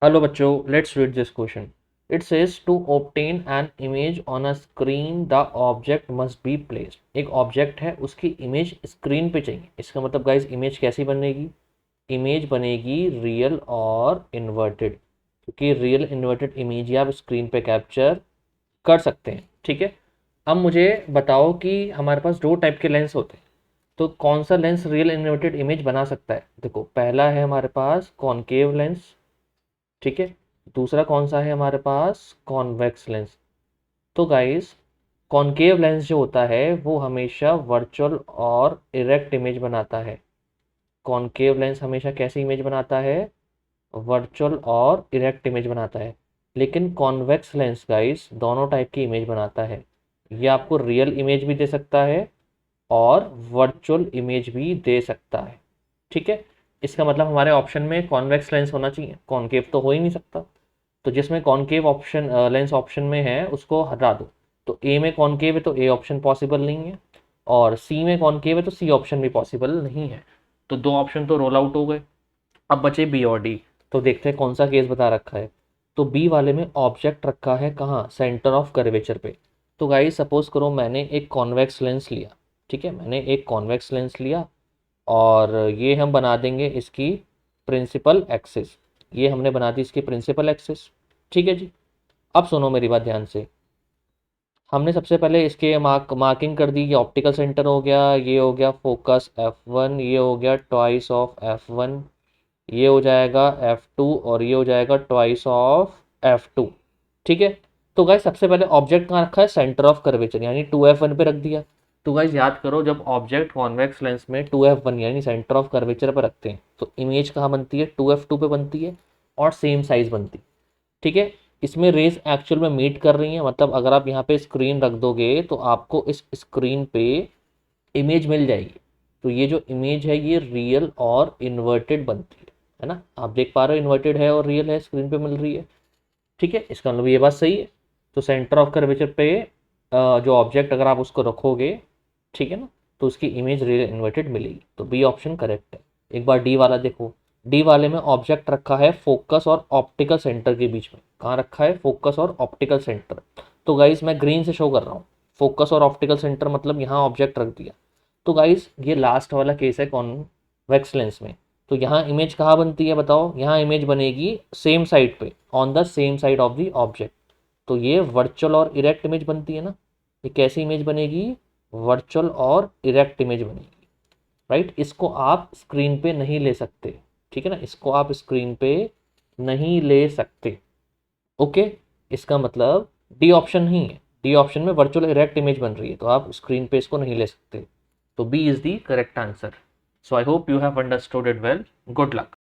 Hello बच्चों, let's read this question. It says to obtain an image on a screen the object must be placed. एक object है, उसकी image screen पे चाहिए. इसका मतलब गाइस इमेज कैसी बनेगी? इमेज बनेगी रियल और इन्वर्टेड, क्योंकि रियल इन्वर्टेड इमेज ही आप स्क्रीन पे कैप्चर कर सकते हैं. ठीक है. अब मुझे बताओ कि हमारे पास दो टाइप के लेंस होते हैं, तो कौन सा लेंस रियल इन्वर्टेड इमेज बना सकता है? देखो, पहला है हमारे पास कॉनकेव लेंस. ठीक है. दूसरा कौन सा है हमारे पास? Convex lens. तो गाइस, कॉनकेव लेंस जो होता है वो हमेशा वर्चुअल और इरेक्ट इमेज बनाता है. कॉनकेव लेंस हमेशा कैसी इमेज बनाता है? वर्चुअल और इरेक्ट इमेज बनाता है. लेकिन कॉन्वेक्स लेंस गाइस दोनों टाइप की इमेज बनाता है. ये आपको रियल इमेज भी दे सकता है और वर्चुअल इमेज भी दे सकता है. ठीक है. इसका मतलब हमारे ऑप्शन में कॉन्वेक्स लेंस होना चाहिए, कॉनकेव तो हो ही नहीं सकता. तो जिसमें कॉनकेव ऑप्शन लेंस ऑप्शन में है उसको हटा दो. तो ए में कॉनकेव है तो ए ऑप्शन पॉसिबल नहीं है, और सी में कॉनकेव है तो सी ऑप्शन भी पॉसिबल नहीं है. तो दो ऑप्शन तो रोल आउट हो गए. अब बचे बी और डी. तो देखते हैं कौन सा केस बता रखा है. तो बी वाले में ऑब्जेक्ट रखा है कहाँ? सेंटर ऑफ कर्वेचर पे. तो गाइस सपोज करो मैंने एक कॉन्वेक्स लेंस लिया. ठीक है, मैंने एक कॉन्वेक्स लेंस लिया और ये हम बना देंगे इसकी प्रिंसिपल एक्सिस. ये हमने बना दी इसकी प्रिंसिपल एक्सिस. ठीक है जी. अब सुनो मेरी बात ध्यान से. हमने सबसे पहले इसके मार्किंग कर दी. ये ऑप्टिकल सेंटर हो गया, ये हो गया फोकस F1, ये हो गया ट्वाइस ऑफ F1, ये हो जाएगा F2 और ये हो जाएगा ट्वाइस ऑफ F2. ठीक है. तो गाइस सबसे पहले ऑब्जेक्ट कहाँ रखा है? सेंटर ऑफ कर्वेचर यानी 2F1 पे रख दिया. तो गाइस याद करो, जब ऑब्जेक्ट कॉन्वेक्स लेंस में 2F1 यानी सेंटर ऑफ कर्वेचर पर रखते हैं तो इमेज कहाँ बनती है? 2F2 पे बनती है और सेम साइज बनती है. ठीक है. इसमें रेस एक्चुअल में मीट कर रही हैं, मतलब अगर आप यहाँ पे स्क्रीन रख दोगे तो आपको इस स्क्रीन पे इमेज मिल जाएगी. तो ये जो इमेज है ये रियल और इन्वर्टेड बनती है ना? आप देख पा रहे हो इन्वर्टेड है और रियल है, स्क्रीन पे मिल रही है. ठीक है. इसका मतलब ये बात सही है. तो सेंटर ऑफ कर्वेचर पे जो ऑब्जेक्ट अगर आप उसको रखोगे, ठीक है ना, तो उसकी इमेज रियल इन्वर्टेड मिलेगी. तो बी ऑप्शन करेक्ट है. एक बार डी वाला देखो. डी वाले में ऑब्जेक्ट रखा है फोकस और ऑप्टिकल सेंटर के बीच में. कहाँ रखा है? फोकस और ऑप्टिकल सेंटर. तो गाइस मैं ग्रीन से शो कर रहा हूँ. फोकस और ऑप्टिकल सेंटर मतलब यहाँ ऑब्जेक्ट रख दिया. तो गाइस ये लास्ट वाला केस है कॉन्वेक्स लेंस में. तो यहाँ इमेज कहाँ बनती है बताओ? यहाँ इमेज बनेगी सेम साइड पे, on the same side of the object. तो ये वर्चुअल और इरेक्ट इमेज बनती है ना. ये कैसी इमेज बनेगी? वर्चुअल और इरेक्ट इमेज बनेगी. राइट. इसको आप स्क्रीन पे नहीं ले सकते. ठीक है ना, इसको आप स्क्रीन पे नहीं ले सकते. ओके. इसका मतलब डी ऑप्शन ही है. डी ऑप्शन में वर्चुअल इरेक्ट इमेज बन रही है तो आप स्क्रीन पे इसको नहीं ले सकते. तो B is the correct answer. So I hope you have understood it well. Good luck.